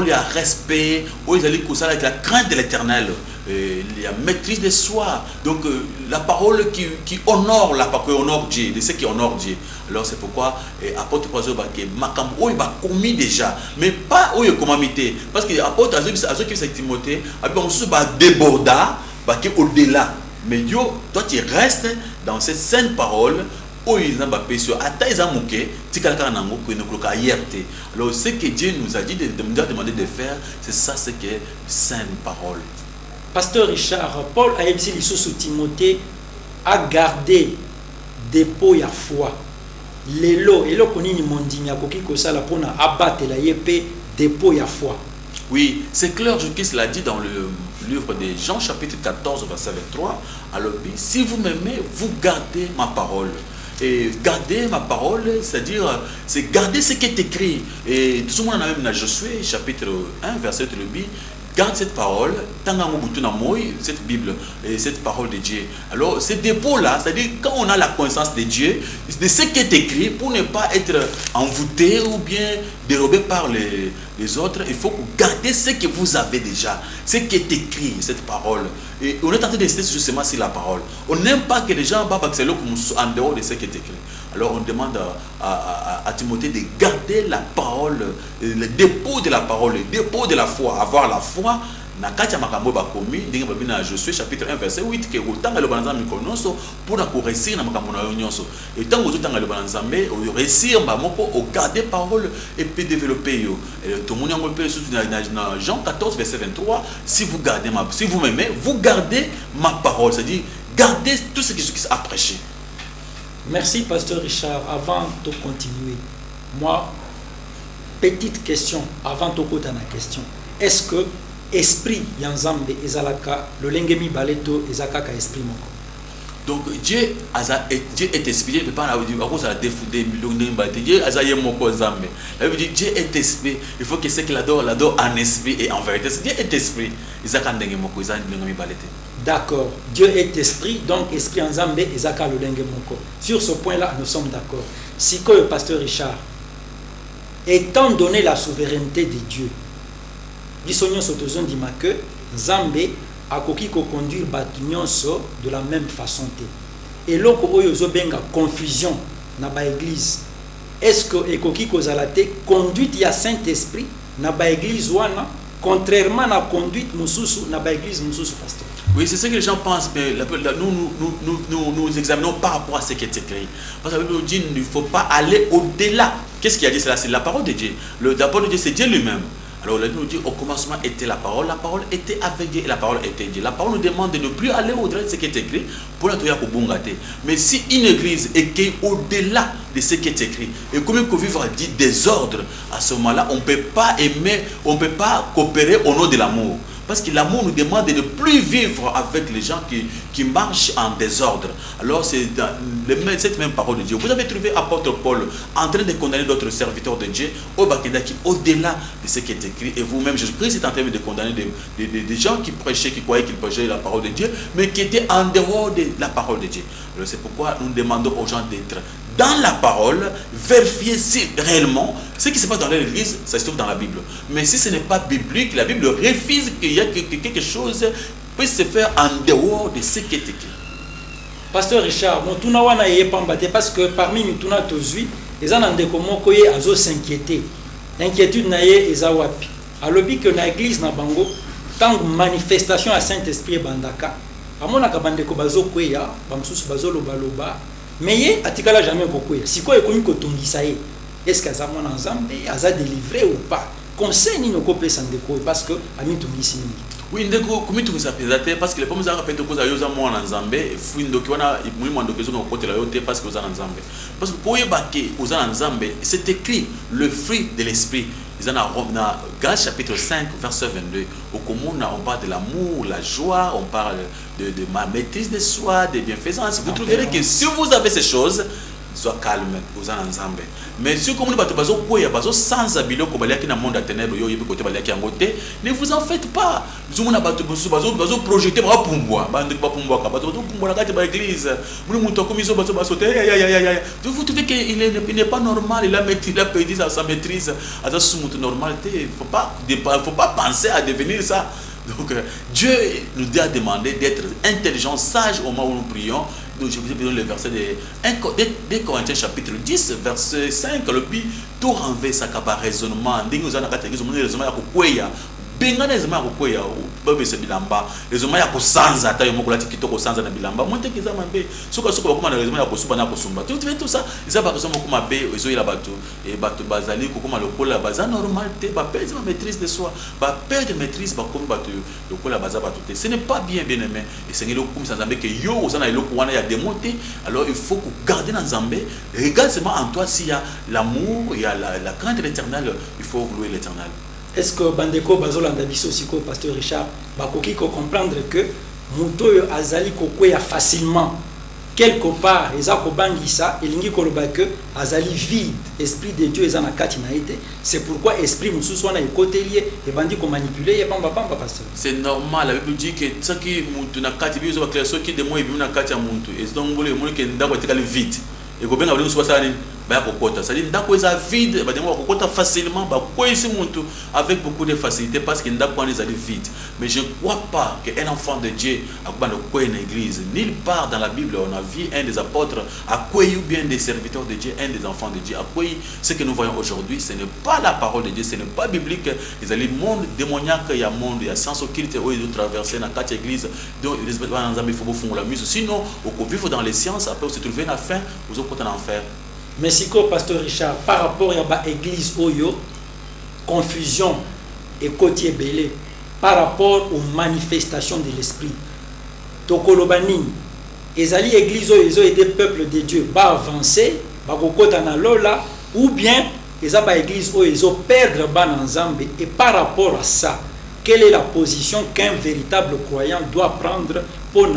S2: il y a respect, où il y a avec la crainte de l'éternel, il y a maîtrise de soi. Donc la parole qui honore la parole, qui honore Dieu, de ce qui honore Dieu. Alors c'est pourquoi apôtre Paul que makam où il va commis déjà, mais pas où il commandité, parce que apôtre Azo qui c'est Timothée, on se va déborder, au-delà. Mais yo, toi tu restes dans cette sainte parole où ils ont bappé sur ata ils ont moqué, tikalaka nango que nous coloca hierté. Alors ce que Dieu nous a dit de demander de faire, c'est ça ce qui est sainte parole.
S3: Pasteur Richard, Paul a dit sous Timothée a gardé dépôt ya foi. Lelo elo konini mondimi akoki kosala pona abattre la yepé dépôt ya foi.
S2: Oui, c'est clair, Jésus l'a dit dans le livre de Jean chapitre 14 verset 23. Alors si vous m'aimez, vous gardez ma parole. Et garder ma parole, c'est-à-dire c'est garder ce qui est écrit. Et tout le monde a même dans Josué chapitre 1 verset 3. Garde cette parole, cette Bible, et cette parole de Dieu. Alors, ces dépôts-là, c'est-à-dire quand on a la connaissance de Dieu, de ce qui est écrit, pour ne pas être envoûté ou bien dérobé par les autres, il faut garder ce que vous avez déjà, ce qui est écrit, cette parole. Et on est en train de rester justement sur la parole. On n'aime pas que les gens battent en dehors de ce qui est écrit. Alors on demande à Timothée de garder la parole, le dépôt de la parole, le dépôt de la foi, avoir la foi. Nakatia makambo bakomi, dinga babina Josué chapitre 1 verset 8 que otanga le banza mikonoso pour na réussir na makambo na nyonso. Et tant que otanga le banza mais réussir ba moko au garder parole et puis développer yo. Et tout monde ngol pe sous dans Jean 14 verset 23, si vous m'aimez, vous gardez ma parole, c'est-à-dire gardez tout ce que Jésus a prêché.
S3: Merci Pasteur Richard. Avant de continuer, moi, petite question avant de continuer dans la question. Est-ce que esprit Yanzambe ezalaka le lengemi baleto ezakaka esprit moko?
S2: Donc Dieu est esprit, il ne peut pas dire à cause de la défoudée, Dieu azaye moko zambe. Ça veut dire Dieu est esprit, il faut que ce qu'il adore en esprit et en vérité. Dieu est esprit, ezakandenge moko ezalengemi balete.
S3: D'accord, Dieu est esprit, donc esprit en Zambé et Zaka le Lenge Moko. Sur ce point-là, nous sommes d'accord. Si que le pasteur Richard, étant donné la souveraineté de Dieu, Bisognon Sotozon dit que Zambé a koki ko conduire Batunyonso de la même façon. Et loko oyozo benga confusion na ba église. Est-ce que ekoki ko zalate conduite ya Saint-Esprit na ba église wana contrairement à la conduite mususu na ba église mususu pasteur?
S2: Oui, c'est ce que les gens pensent, mais nous examinons par rapport à ce qui est écrit. Parce que la Bible nous dit qu'il ne faut pas aller au-delà. Qu'est-ce qu'il a dit? C'est la parole de Dieu. La parole de Dieu, c'est Dieu lui-même. Alors la Bible nous dit au commencement était la parole était avec Dieu et la parole était Dieu. La parole nous demande de ne plus aller au-delà de ce qui est écrit pour la toya pour bongate. Mais si une église est au-delà de ce qui est écrit et comme il faut vivre dit désordre, à ce moment-là, on ne peut pas aimer, on ne peut pas coopérer au nom de l'amour. Parce que l'amour nous demande de ne plus vivre avec les gens qui marchent en désordre. Alors c'est dans cette même parole de Dieu. Vous avez trouvé apôtre Paul en train de condamner d'autres serviteurs de Dieu au-delà de ce qui est écrit. Et vous-même, Jésus-Christ est en train de condamner des gens qui prêchaient, qui croyaient qu'ils prêchaient la parole de Dieu, mais qui étaient en dehors de la parole de Dieu. Alors c'est pourquoi nous demandons aux gens d'être dans la parole, vérifier si réellement ce qui se passe dans l'église, ça se trouve dans la Bible. Mais si ce n'est pas biblique, la Bible refuse qu'il y a quelque chose puisse se faire en dehors de ce qui est écrit.
S3: Pasteur Richard, nous tuna wana yé pambate parce que parmi nous tuna tozui, les gens ndeko moko ye azo s'inquiéter. Inquiétude na ye ezawapi. Alobi que na église na bango, tant manifestation à Saint-Esprit bandaka amonaka bandeko bazokweya bamususu bazolobaloba mais ye atikala jamais kokweya sikoyo ekomi kotungisa ye est-ce que aza mwana nzambe aza délivré ou pas conseil nini okopesa ndeko parce que amitungisi mingi.
S2: Oui, ndeko kumitungisa peza te parce que les pommes za pente koza yoza mwana nzambe fu ndoki wana mulimu ndoki zo kokotela yo te parce que oza nzambe parce que pour yebake oza nzambe c'est écrit le fruit de l'esprit. Dans Galates chapitre 5 verset 22 au commun on parle de l'amour, la joie, on parle de ma maîtrise de soi, de bienfaisance. Vous trouverez que si vous avez ces choses, sois calme, vous en ensemble. Mais si vous avez sans habilo qui dans le monde à ténèbres, ne vous en faites pas. Vous avez projeté pour moi. Vous trouvez qu'il n'est pas normal, il a perdu sa maîtrise à sa normalité. Il ne faut pas penser à devenir ça. Donc Dieu nous a demandé d'être intelligents, sages au moment où nous prions. Donc je vous ai donné le verset de Corinthiens chapitre 10 verset 5 le pi tout renverse sa capa raisonnement ndenge nous avons raisonnement ya kokweya benga raisonnement ya kokweya babese bilamba raisonnement ya kosanza ata yo mokola tikito kosanza na bilamba monte kiza mambe soka bakoma na raisonnement ya kosuba na kosumba tout ça ils ba raisonnement comme be ezo ila bato et bato bazali kokoma lokola baza normalité ba perdre maîtrise de soi ba perdre maîtrise ba comme bato lokola baza bato te ce n'est pas bien aimé et c'est ngelo comme ça nzambe que yo ozana eloko wana ya démonter alors il faut garder dans nzambe regarde seulement en toi s'il y a l'amour il y a la crainte de l'Éternel il faut louer l'Éternel.
S3: Est-ce que bandeko bazolanda biso siko pasteur Richard bakoki ko comprendre que mutoyo azali kokweya facilement quelque part eza ko bangisa elingi koloba que azali vide esprit de Dieu eza na kati na ete c'est pourquoi esprit mususu wana ekotelier et bandi ko manipuler ya pamba pasteur. C'est
S2: normal, la Bible dit que ça qui mutu na kati biso ba clair ceux qui de moi ebi na kati ya muntu et donc ngole mo ke ndako etikali vide et ko benga bali mususu basala nini c'est-à-dire ndako eza vide ba demo kokota facilement ba koisi muntu avec beaucoup de facilité parce que ndako wana eza vide mais je ne crois pas qu'un enfant de Dieu a quoi une église nulle part dans la Bible on a vu un des apôtres a quoi ou bien des serviteurs de Dieu un des enfants de Dieu a quoi ce que nous voyons aujourd'hui ce n'est pas la parole de Dieu ce n'est pas biblique ils allaient monde démoniaque il y a monde il y a sens occulte où ils ont traversé dans quatre églises donc il faut fondre la musique sinon au vivre dans les sciences après se trouver à la fin vous allez en enfer.
S3: Mais si que pasteur Richard par rapport à l'église Oyo confusion et côté belé par rapport aux manifestations de l'esprit tokolobanini ezali église Oyo ils ont été peuple de Dieu ba avancer ba kokota na lola ou bien eza ba église Oyo ils ont perdre ba na nzambe et par rapport à ça quelle est la position qu'un véritable croyant doit prendre pour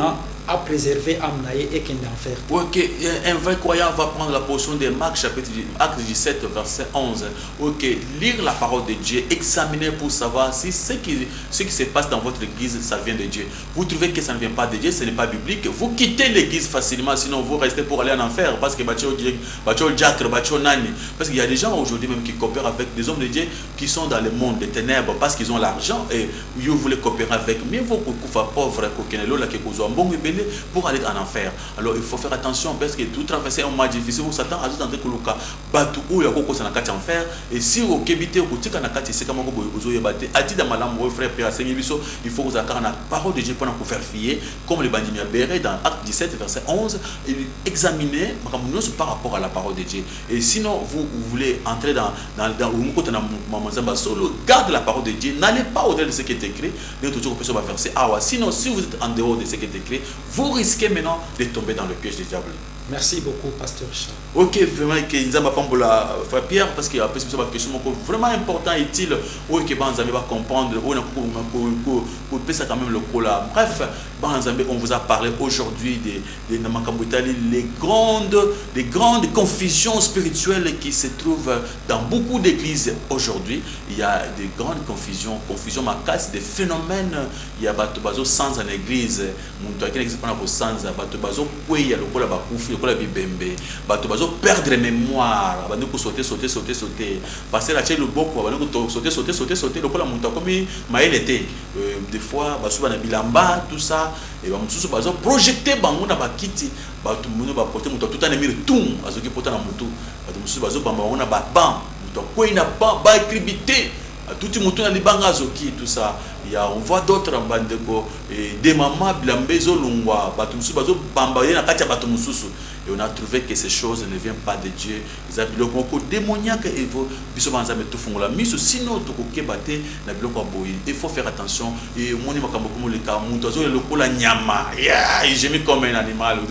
S3: à préserver Amnaï et qu'il en faire.
S2: Ok, un vrai croyant va prendre la portion de Marc chapitre Acte 17 verset 11. Ok, lire la parole de Dieu, examiner pour savoir si ce qui se passe dans votre église, ça vient de Dieu. Vous trouvez que ça ne vient pas de Dieu, ce n'est pas biblique, vous quittez l'église facilement, sinon vous restez pour aller en enfer parce que parce qu'il y a des gens aujourd'hui même qui coopèrent avec des hommes de Dieu qui sont dans le monde des ténèbres parce qu'ils ont l'argent et vous voulez coopérer avec, mais vous pauvre pour aller en enfer. Alors il faut faire attention parce que tout traverser un moment difficile où Satan a tout entré que le cas batu ou ya koko na kati enfer et si vous kebite ou tika na kati c'est comme vous ozoye baté ati da malam mon frère Pierre Seigneur biso il faut vous accorder la parole de Dieu pour nous faire fier comme le bandit Béré dans Acte 17 verset 11 et examiner par rapport à la parole de Dieu et sinon vous voulez entrer dans garde la parole de Dieu n'allez pas au-delà de ce qui est écrit de toujours peut se verser sinon si vous êtes en dehors de ce qui est écrit vous risquez maintenant de tomber dans le piège du diable.
S3: Merci beaucoup, pasteur Richard.
S2: Ok, vraiment, que nous avons pas la frère Pierre, parce qu'il y a une question vraiment important, utile, où que Banzamé va comprendre, où on peut ça quand même le coup là. Bref, Banzamé, on vous a parlé aujourd'hui des grandes confusions spirituelles qui se trouvent dans beaucoup d'églises aujourd'hui. Il y a des grandes confusions macassées, des phénomènes. Il y a Batobazo sans en église, mon qui n'existe pas sans Batobazo, où il y a le coup là-bas. Bato bazo perdre mémoire abandi ko sauter passer la tchè le boko abandi ko sauter le kola monta comme maelete des fois basuba na bilamba tout ça et ba mususu bazo projeter bango na bakiti bato muno ba porter muto tout en mire tout azoki porter na mutu bato mususu bazo bamba bango na ba ban muto ko ina ba cribité tout le monde a les bangazoki tout ça. Il y a on voit d'autres en bande des mamans blambezo lungwa batumsu bazo bambaye na katia batumususu. Et on a trouvé que ces choses ne viennent pas de Dieu. Ils ont le mot démoniaque et vous bisobanza meto fungola miso sinon to kokebate na biloko boyi. Il faut faire attention et moni makambo comme le kamuto zo le kola nyama. Yeah, j'ai mis comme un animal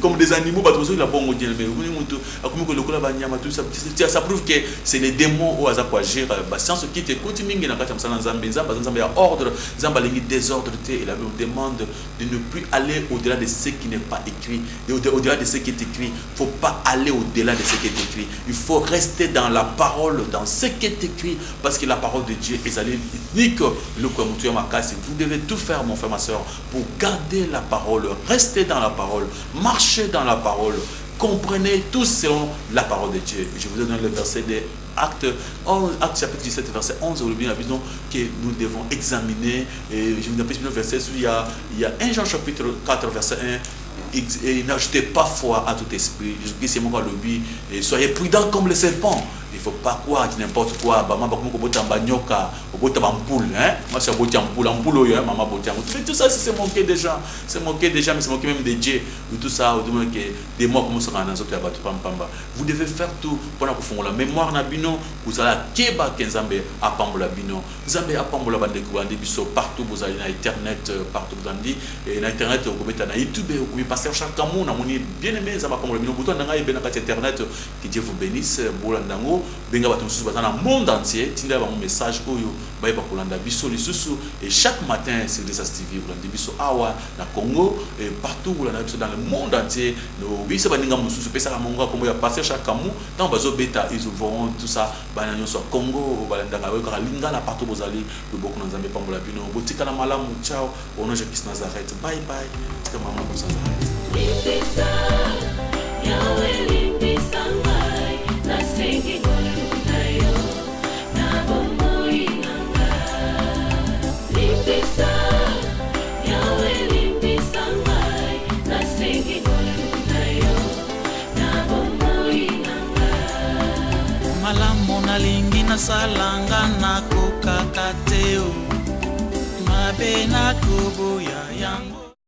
S2: comme des animaux bato la bongo Dieu mais moni muto akomi ko le kola ba nyama tout ça ça prouve que c'est les démons au hasard pour agir ba science qui t'écoute mingi na kati msana nzambe nzambe ya ordre nzambe lingi désordre et la Bible demande de ne plus aller au-delà de ce qui n'est pas écrit et au-delà de ce qui est écrit. Il ne faut pas aller au-delà de ce qui est écrit. Il faut rester dans la parole, dans ce qui est écrit, parce que la parole de Dieu est allée unique. Vous devez tout faire, mon frère, ma soeur, pour garder la parole, rester dans la parole, marcher dans la parole. Comprenez tout selon la parole de Dieu. Je vous donne le verset des Actes chapitre 17, verset 11, que nous devons examiner. Et je vous appelle le verset, il y a 1 Jean chapitre 4, verset 1. Et n'ajoutez pas foi à tout esprit. C'est mon lobby. Et soyez prudents comme les serpents. Il ne faut pas croire n'importe quoi. Tout ça, c'est moquer des gens. C'est moquer des gens, mais c'est moquer même des dieux. Tout ça, des mots comme ça. Vous devez faire tout pour que la mémoire nabino. Vous allez keba kenzambe à pambola bino. Zambé à pambola bande kubandi biso partout. Vous allez na internet partout vous dit et na internet vous pouvez na YouTube vous pouvez passer chaque camoun na moni bien aimé zamba pambola bino. Bouton nanga ibena kat internet. Que Dieu vous bénisse. Bolandango. Benga batumsusu dans le monde entier. Tinda ba mon message oyo ba ba kolanda biso lisusu et chaque matin c'est des TV vous biso awa na Congo et partout vous l'avez dans le monde entier. No biso baninga mususu pesa ka monga kombo ya passer chaque camoun dans bazo beta ils vont tout ça bana nyonso Congo balanda ka weka lingala partout bozali le beaucoup nzambe pambola bino botika na malamu ciao ono je kis Nazareth bye bye tika mama ko Nazareth
S1: malamu nalingi nasalanga nakokaka te mabe nakoboya yango